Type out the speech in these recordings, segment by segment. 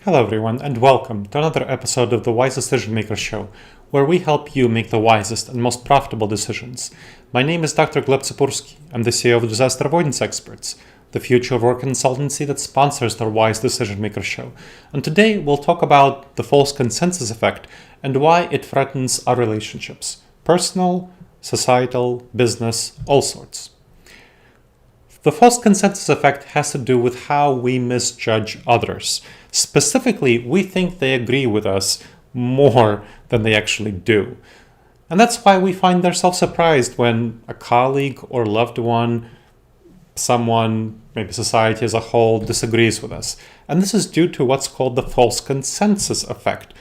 Hello everyone and welcome to another episode of the Wise Decision Maker Show, where we help you make the wisest and most profitable decisions. My name is Dr. Gleb Tsipursky. I'm the CEO of Disaster Avoidance Experts, the future of work consultancy that sponsors the Wise Decision Maker Show. And today we'll talk about the false consensus effect and why it threatens our relationships, personal, societal, business, all sorts. The false consensus effect has to do with how we misjudge others. Specifically, we think they agree with us more than they actually do. And that's why we find ourselves surprised when a colleague or loved one, someone, maybe society as a whole, disagrees with us. And this is due to what's called the false consensus effect,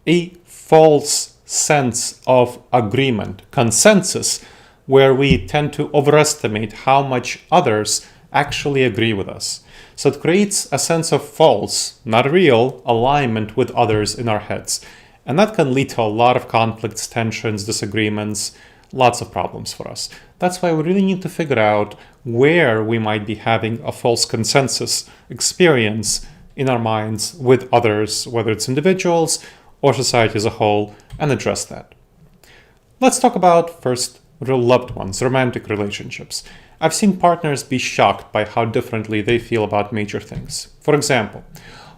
a false sense of agreement, consensus, where we tend to overestimate how much others actually agree with us. So it creates a sense of false, not real, alignment with others in our heads. And that can lead to a lot of conflicts, tensions, disagreements, lots of problems for us. That's why we really need to figure out where we might be having a false consensus experience in our minds with others, whether it's individuals or society as a whole, and address that. Let's talk about first real loved ones, romantic relationships. I've seen partners be shocked by how differently they feel about major things. For example,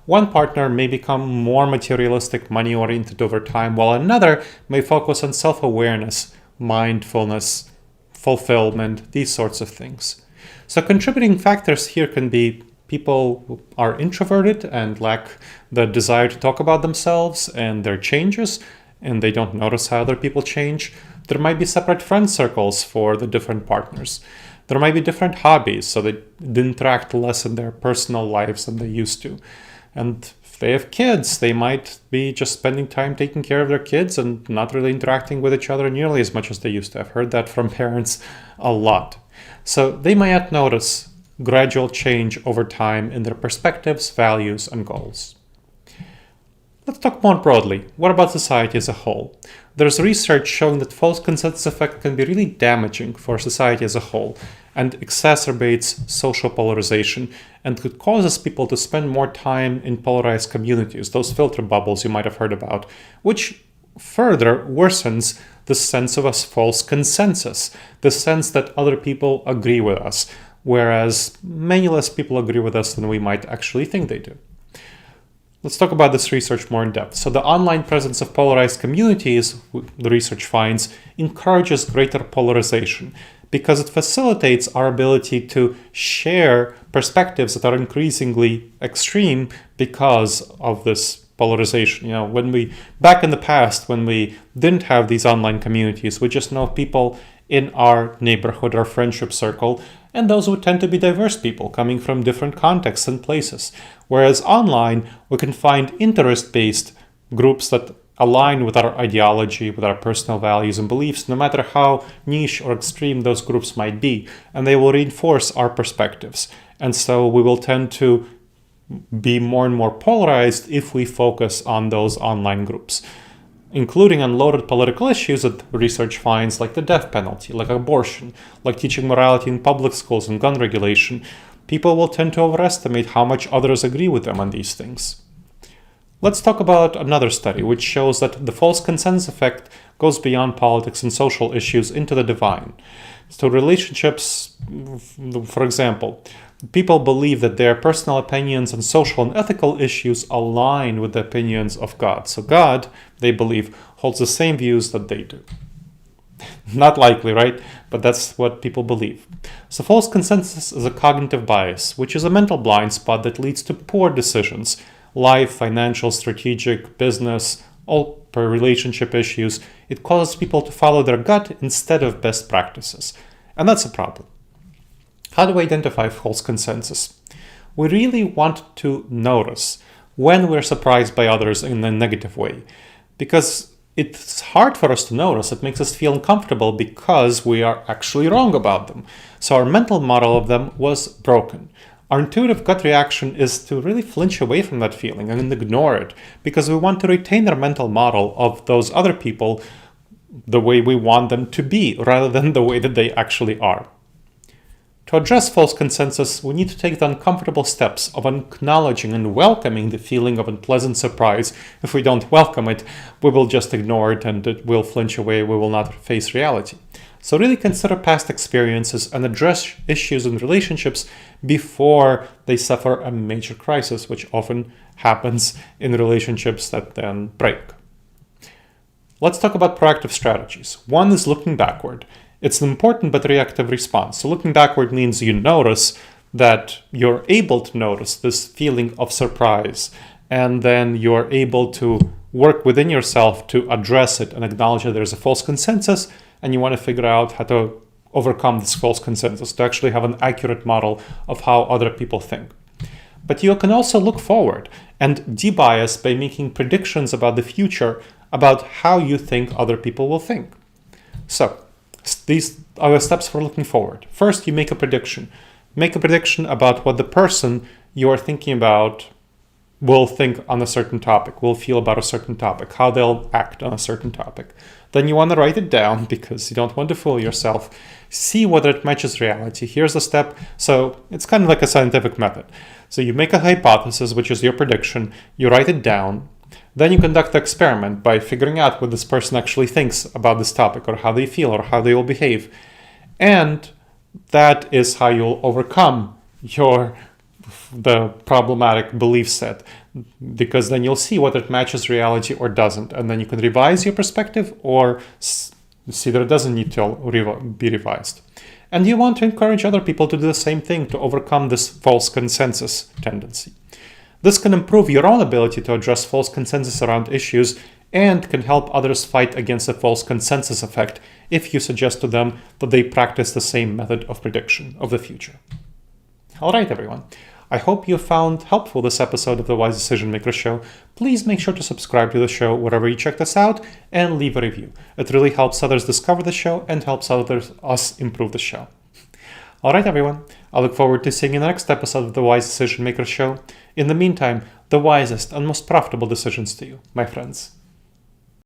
one partner may become more materialistic, money-oriented over time, while another may focus on self-awareness, mindfulness, fulfillment, these sorts of things. So contributing factors here can be people who are introverted and lack the desire to talk about themselves and their changes, and they don't notice how other people change. There might be separate friend circles for the different partners. There might be different hobbies, so they interact less in their personal lives than they used to. And if they have kids, they might be just spending time taking care of their kids and not really interacting with each other nearly as much as they used to. I've heard that from parents a lot. So they might not notice gradual change over time in their perspectives, values, and goals. Let's talk more broadly. What about society as a whole? There's research showing that false consensus effect can be really damaging for society as a whole and exacerbates social polarization and could cause people to spend more time in polarized communities, those filter bubbles you might have heard about, which further worsens the sense of a false consensus, the sense that other people agree with us, whereas many less people agree with us than we might actually think they do. Let's talk about this research more in depth. So the online presence of polarized communities, the research finds, encourages greater polarization because it facilitates our ability to share perspectives that are increasingly extreme because of this polarization. Back in the past, when we didn't have these online communities, we just know people in our neighborhood or friendship circle, and those would tend to be diverse people coming from different contexts and places. Whereas online, we can find interest-based groups that align with our ideology, with our personal values and beliefs, no matter how niche or extreme those groups might be, and they will reinforce our perspectives. And so we will tend to be more and more polarized if we focus on those online groups, including unloaded political issues that research finds, like the death penalty, like abortion, like teaching morality in public schools and gun regulation. People will tend to overestimate how much others agree with them on these things. Let's talk about another study which shows that the false consensus effect goes beyond politics and social issues into the divine. So relationships, for example, people believe that their personal opinions on social and ethical issues align with the opinions of God. So God, they believe, holds the same views that they do. Not likely, right? But that's what people believe. So false consensus is a cognitive bias, which is a mental blind spot that leads to poor decisions. Life, financial, strategic, business, all per relationship issues. It causes people to follow their gut instead of best practices. And that's a problem. How do we identify false consensus? We really want to notice when we're surprised by others in a negative way, because it's hard for us to notice. It makes us feel uncomfortable because we are actually wrong about them. So our mental model of them was broken. Our intuitive gut reaction is to really flinch away from that feeling and ignore it because we want to retain our mental model of those other people the way we want them to be rather than the way that they actually are. To address false consensus, we need to take the uncomfortable steps of acknowledging and welcoming the feeling of unpleasant surprise. If we don't welcome it, we will just ignore it and it will flinch away. We will not face reality. So really consider past experiences and address issues in relationships before they suffer a major crisis, which often happens in relationships that then break. Let's talk about proactive strategies. One is looking backward. It's an important but reactive response. So looking backward means you notice that you're able to notice this feeling of surprise, and then you're able to work within yourself to address it and acknowledge that there's a false consensus, and you want to figure out how to overcome this false consensus, to actually have an accurate model of how other people think. But you can also look forward and debias by making predictions about the future, about how you think other people will think. So, these are the steps for looking forward. First, you make a prediction. Make a prediction about what the person you are thinking about will think on a certain topic, will feel about a certain topic, how they'll act on a certain topic. Then you want to write it down because you don't want to fool yourself. See whether it matches reality. Here's the step. So it's kind of like a scientific method. So you make a hypothesis, which is your prediction. You write it down. Then you conduct the experiment by figuring out what this person actually thinks about this topic, or how they feel, or how they will behave. And that is how you'll overcome the problematic belief set, because then you'll see whether it matches reality or doesn't. And then you can revise your perspective or see that it doesn't need to be revised. And you want to encourage other people to do the same thing to overcome this false consensus tendency. This can improve your own ability to address false consensus around issues and can help others fight against the false consensus effect if you suggest to them that they practice the same method of prediction of the future. All right, everyone. I hope you found helpful this episode of the Wise Decision Maker Show. Please make sure to subscribe to the show wherever you check us out and leave a review. It really helps others discover the show and helps us improve the show. All right, everyone. I look forward to seeing you in the next episode of the Wise Decision Maker Show. In the meantime, the wisest and most profitable decisions to you, my friends.